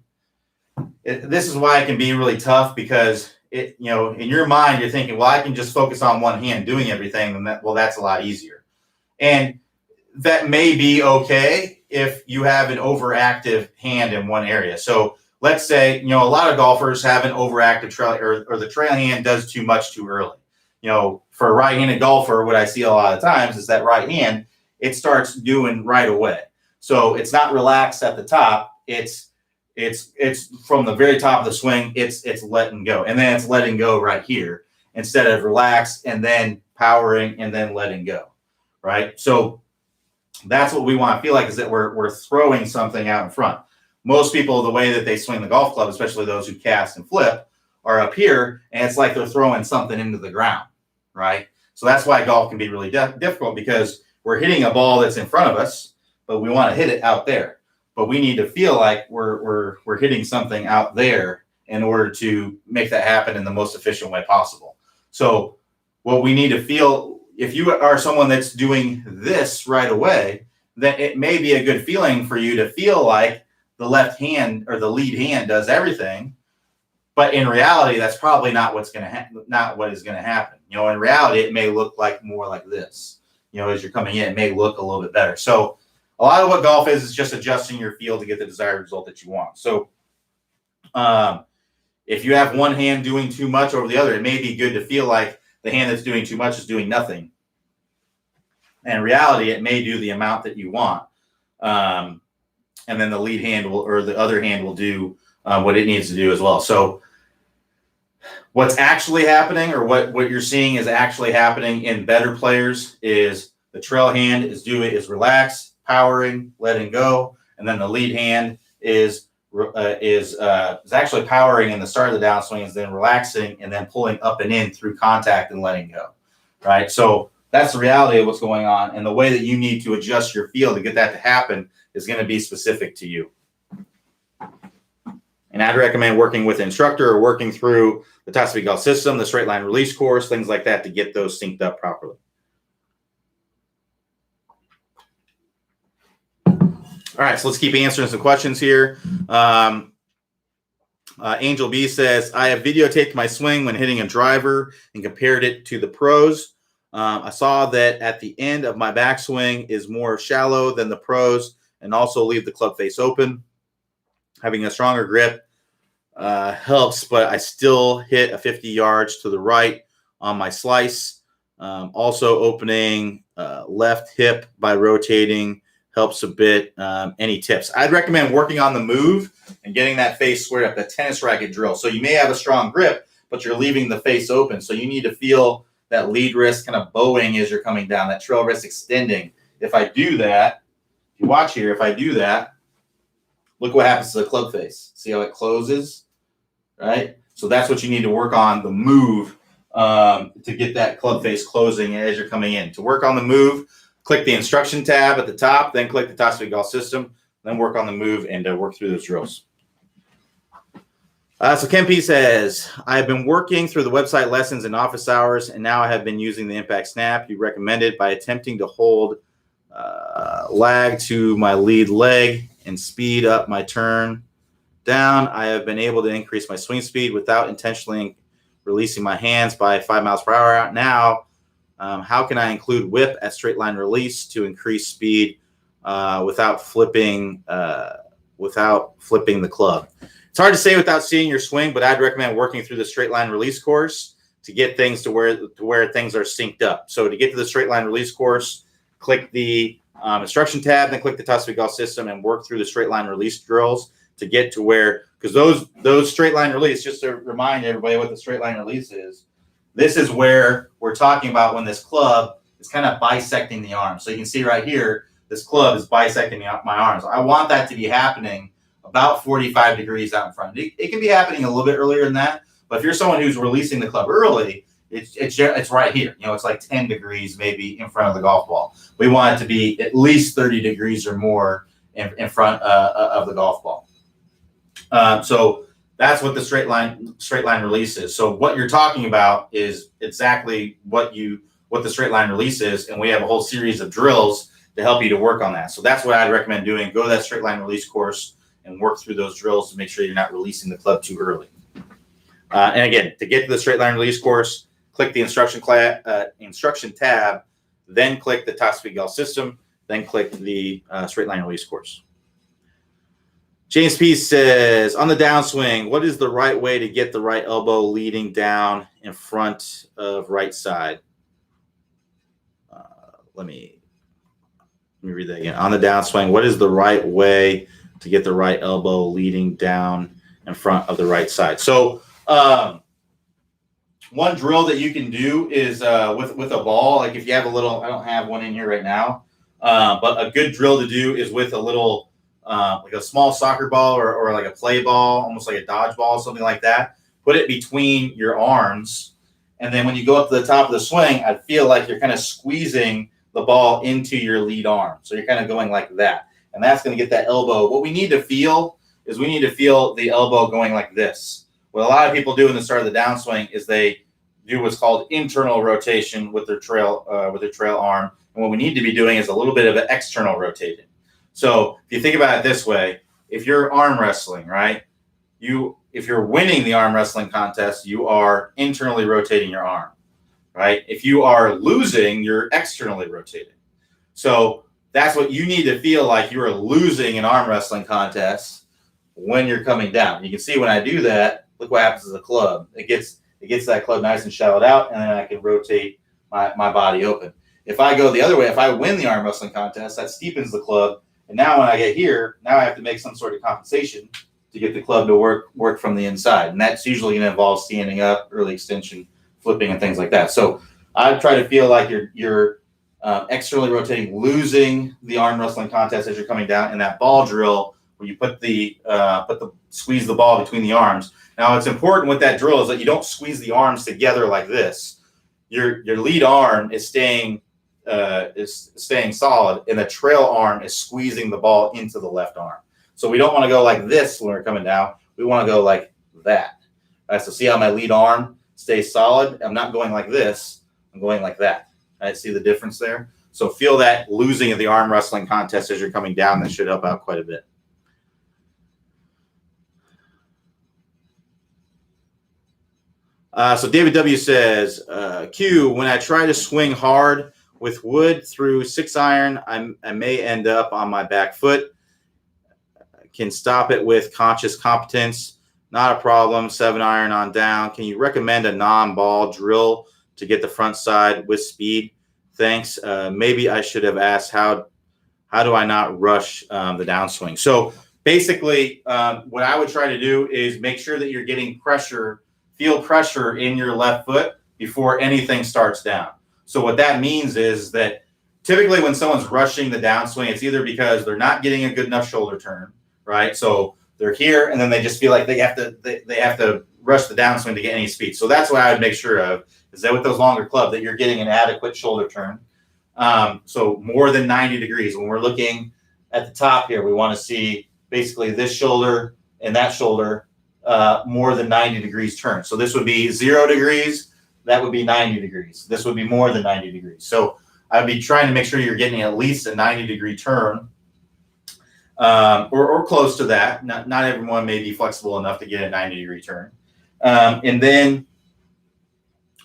This is why it can be really tough, because in your mind you're thinking, well, I can just focus on one hand doing everything, and that's a lot easier. And that may be okay if you have an overactive hand in one area. So let's say, a lot of golfers have an overactive trail, or the trail hand does too much too early. For a right-handed golfer, what I see a lot of times is that right hand, it starts doing right away. So it's not relaxed at the top. It's from the very top of the swing, it's letting go. And then it's letting go right here instead of relaxed and then powering and then letting go, right? So that's what we want to feel like, is that we're throwing something out in front. Most people, the way that they swing the golf club, especially those who cast and flip, are up here, and it's like they're throwing something into the ground, right? So that's why golf can be really difficult, because we're hitting a ball that's in front of us, but we want to hit it out there. But we need to feel like we're hitting something out there in order to make that happen in the most efficient way possible. So what we need to feel, if you are someone that's doing this right away, then it may be a good feeling for you to feel like the left hand or the lead hand does everything. But in reality, that's probably not what is going to happen. In reality, it may look like more like this. As you're coming in, it may look a little bit better. So a lot of what golf is just adjusting your field to get the desired result that you want. So if you have one hand doing too much over the other, it may be good to feel like the hand that's doing too much is doing nothing. And in reality, it may do the amount that you want. And then the lead hand or the other hand will do what it needs to do as well. So what's actually happening, or what you're seeing is actually happening in better players, is the trail hand is relaxed, powering, letting go, and then the lead hand is actually powering in the start of the downswing, is then relaxing and then pulling up and in through contact and letting go, right? So that's the reality of what's going on, and the way that you need to adjust your field to get that to happen is going to be specific to you. And I'd recommend working with an instructor or working through the Top Speed Golf system, the straight line release course, things like that, to get those synced up properly. All right, so let's keep answering some questions here. Angel B says, I have videotaped my swing when hitting a driver and compared it to the pros. I saw that at the end of my backswing is more shallow than the pros and also leave the club face open. Having a stronger grip helps, but I still hit a 50 yards to the right on my slice. Also opening left hip by rotating helps a bit. Any tips? I'd recommend working on the move and getting that face squared up, the tennis racket drill. So you may have a strong grip, but you're leaving the face open. So you need to feel that lead wrist kind of bowing as you're coming down, that trail wrist extending. If I do that, if you watch here, if I do that, look what happens to the club face. See how it closes, right? So that's what you need to work on, the move, to get that club face closing as you're coming in. To work on the move, click the instruction tab at the top, then click the Top Speed Golf System, then work on the move and work through those drills. So Ken P says, I've been working through the website lessons and office hours, and now I have been using the impact snap you recommended by attempting to hold lag to my lead leg and speed up my turn down. I have been able to increase my swing speed without intentionally releasing my hands by 5 miles per hour. Now, how can I include whip at straight line release to increase speed without flipping the club? It's hard to say without seeing your swing, but I'd recommend working through the straight line release course to get things to where things are synced up. So to get to the straight line release course, click the instruction tab, then click the Top Speed Golf System and work through the straight line release drills to get to where, because those straight line release, just to remind everybody what the straight line release is, this is where we're talking about when this club is kind of bisecting the arm. So you can see right here, this club is bisecting my arms. I want that to be happening about 45 degrees out in front. It can be happening a little bit earlier than that, but if you're someone who's releasing the club early, it's right here. You know, it's like 10 degrees maybe in front of the golf ball. We want it to be at least 30 degrees or more in front of the golf ball. So that's what the straight line release is. So what you're talking about is exactly what the straight line release is, and we have a whole series of drills to help you to work on that. So that's what I'd recommend doing. Go to that straight line release course and work through those drills to make sure you're not releasing the club too early. And again, to get to the straight line release course, click the instruction tab, then click the Top Speed Golf System, then click the straight line release course. James P says, on the downswing, what is the right way to get the right elbow leading down in front of right side? Let me read that again. On the downswing, what is the right way to get the right elbow leading down in front of the right side? So one drill that you can do is with a ball. Like if you have a little, I don't have one in here right now, but a good drill to do is with a little, like a small soccer ball or like a play ball, almost like a dodgeball, something like that. Put it between your arms. And then when you go up to the top of the swing, I feel like you're kind of squeezing the ball into your lead arm. So you're kind of going like that. And that's going to get that elbow. What we need to feel is we need to feel the elbow going like this. What a lot of people do in the start of the downswing is they do what's called internal rotation with their trail arm. And what we need to be doing is a little bit of an external rotating. So if you think about it this way, if you're arm wrestling, right, if you're winning the arm wrestling contest, you are internally rotating your arm, right? If you are losing, you're externally rotating. So that's what you need to feel like you are losing an arm wrestling contest when you're coming down. You can see when I do that, look what happens to the club. It gets that club nice and shallowed out, and then I can rotate my body open. If I go the other way, if I win the arm wrestling contest, that steepens the club. And now when I get here, now I have to make some sort of compensation to get the club to work from the inside. And that's usually going to involve standing up, early extension, flipping, and things like that. So I try to feel like you're externally rotating, losing the arm wrestling contest as you're coming down, and that ball drill where you squeeze the ball between the arms. Now, what's important with that drill is that you don't squeeze the arms together like this. Your lead arm is staying solid, and the trail arm is squeezing the ball into the left arm. So we don't want to go like this when we're coming down. We want to go like that. All right, so see how my lead arm stays solid? I'm not going like this. I'm going like that. All right, see the difference there? So feel that losing of the arm wrestling contest as you're coming down. That should help out quite a bit. So David W. says, Q, when I try to swing hard with wood through 6-iron, I may end up on my back foot. Can stop it with conscious competence. Not a problem. 7-iron on down. Can you recommend a non-ball drill to get the front side with speed? Thanks. Maybe I should have asked how do I not rush the downswing? So basically, what I would try to do is make sure that you're getting pressure, feel pressure in your left foot before anything starts down. So what that means is that typically when someone's rushing the downswing, it's either because they're not getting a good enough shoulder turn, right? So they're here and then they just feel like they have to rush the downswing to get any speed. So that's what I would make sure of, is that with those longer clubs that you're getting an adequate shoulder turn. So more than 90 degrees. When we're looking at the top here, we want to see basically this shoulder and that shoulder more than 90 degrees turn. So this would be 0 degrees. That would be 90 degrees. This would be more than 90 degrees. So I'd be trying to make sure you're getting at least a 90-degree turn or close to that. Not everyone may be flexible enough to get a 90-degree turn. And then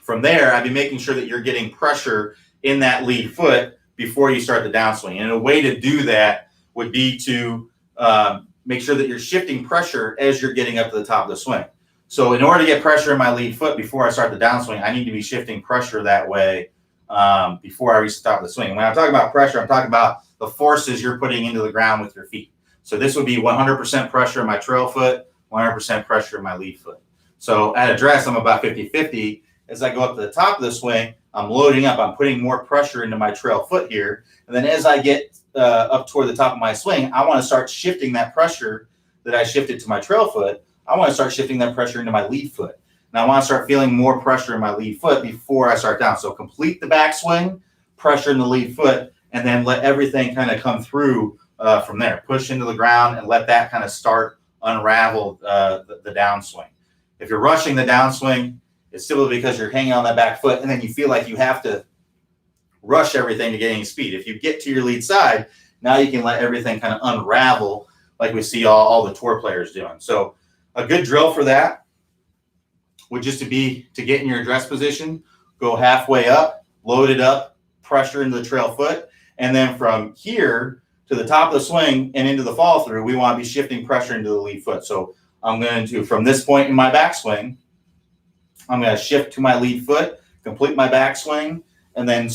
from there, I'd be making sure that you're getting pressure in that lead foot before you start the downswing. And a way to do that would be to make sure that you're shifting pressure as you're getting up to the top of the swing. So in order to get pressure in my lead foot before I start the downswing, I need to be shifting pressure that way before I reach the top of the swing. When I'm talking about pressure, I'm talking about the forces you're putting into the ground with your feet. So this would be 100% pressure in my trail foot, 100% pressure in my lead foot. So at address, I'm about 50-50. As I go up to the top of the swing, I'm loading up. I'm putting more pressure into my trail foot here. And then as I get up toward the top of my swing, I want to start shifting that pressure that I shifted to my trail foot. I want to start shifting that pressure into my lead foot. And I want to start feeling more pressure in my lead foot before I start down. So complete the backswing, pressure in the lead foot, and then let everything kind of come through from there. Push into the ground and let that kind of start unravel the downswing. If you're rushing the downswing, it's simply because you're hanging on that back foot, and then you feel like you have to rush everything to get any speed. If you get to your lead side, now you can let everything kind of unravel like we see all the tour players doing. So a good drill for that would just be to get in your address position, go halfway up, load it up, pressure into the trail foot, and then from here to the top of the swing and into the follow through, we want to be shifting pressure into the lead foot. So I'm going to, from this point in my backswing, I'm going to shift to my lead foot, complete my backswing, and then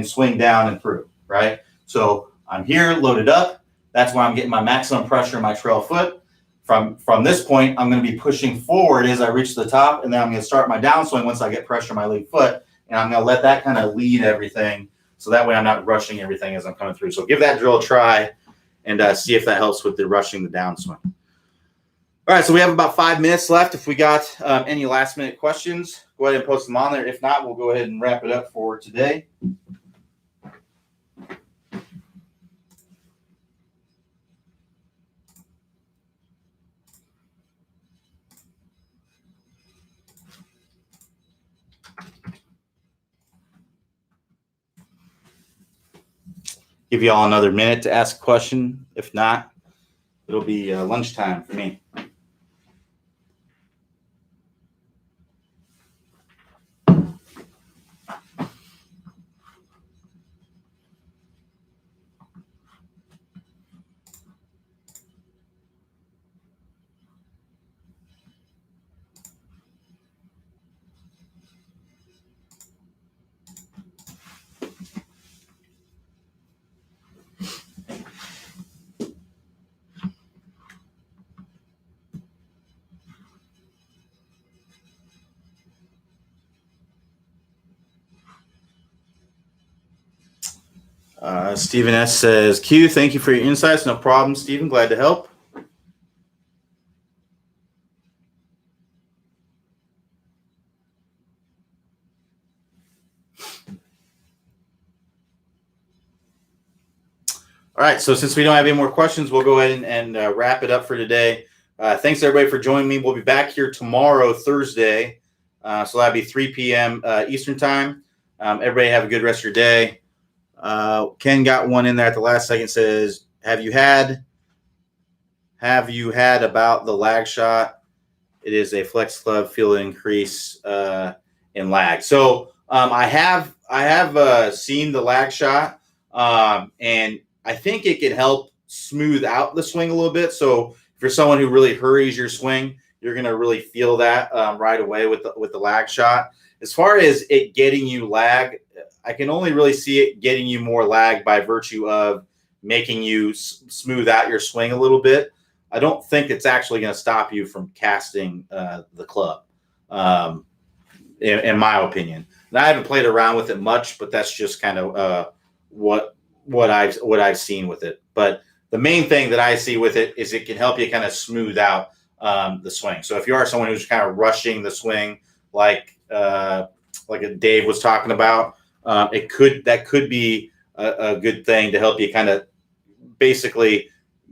swing down and through, right? So I'm here, loaded up. That's where I'm getting my maximum pressure in my trail foot. From this point, I'm going to be pushing forward as I reach the top, and then I'm going to start my downswing once I get pressure in my lead foot, and I'm going to let that kind of lead everything, so that way I'm not rushing everything as I'm coming through. So give that drill a try and see if that helps with the rushing the downswing. All right, so we have about 5 minutes left. If we got any last-minute questions, go ahead and post them on there. If not, we'll go ahead and wrap it up for today. Give you all another minute to ask a question. If not, it'll be lunchtime for me. Stephen S. says, Q, thank you for your insights. No problem, Stephen. Glad to help. All right, so since we don't have any more questions, we'll go ahead and wrap it up for today. Thanks, everybody, for joining me. We'll be back here tomorrow, Thursday. So that'll be 3 p.m. Eastern time. Everybody have a good rest of your day. Ken got one in there at the last second. Says, have you had about the lag shot? It is a flex club. Feel an increase in lag. So I have seen the lag shot, and I think it can help smooth out the swing a little bit. So if you're someone who really hurries your swing, you're going to really feel that right away with the lag shot. As far as it getting you lag, I can only really see it getting you more lag by virtue of making you smooth out your swing a little bit. I don't think it's actually going to stop you from casting the club, in my opinion. And I haven't played around with it much, but that's just kind of what I've seen with it. But the main thing that I see with it is it can help you kind of smooth out the swing. So if you are someone who's kind of rushing the swing, like Dave was talking about, that could be a good thing to help you kind of basically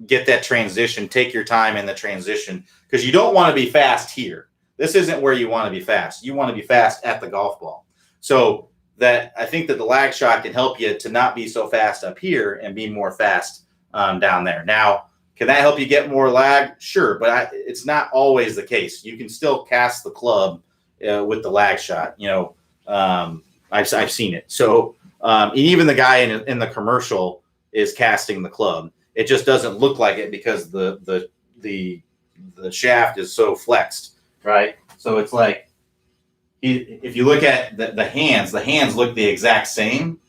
get that transition, take your time in the transition, because you don't want to be fast here. This isn't where you want to be fast. You want to be fast at the golf ball. So that I think that the lag shot can help you to not be so fast up here and be more fast down there. Now, can that help you get more lag? Sure, but it's not always the case. You can still cast the club with the lag shot. I've seen it. So even the guy in the commercial is casting the club. It just doesn't look like it because the shaft is so flexed, right? So it's like if you look at the hands look the exact same.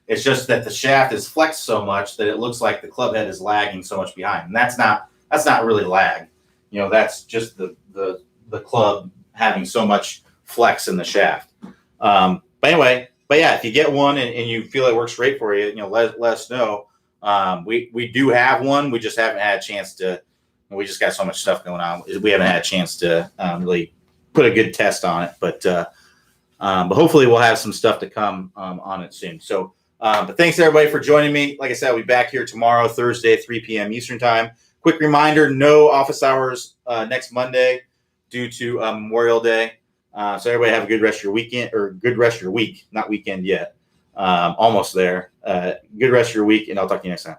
It's just that the shaft is flexed so much that it looks like the club head is lagging so much behind, and that's not really lag. That's just the club having so much flex in the shaft. But yeah, if you get one and you feel it works great for you, let us know. We do have one. We just haven't had a chance to. We just got so much stuff going on. We haven't had a chance to really put a good test on it. But hopefully we'll have some stuff to come on it soon. So, but thanks everybody for joining me. Like I said, I'll be back here tomorrow, Thursday, 3 p.m. Eastern time. Quick reminder: no office hours next Monday due to Memorial Day. So everybody have a good rest of your weekend, or good rest of your week. Not weekend yet. Almost there. Good rest of your week, and I'll talk to you next time.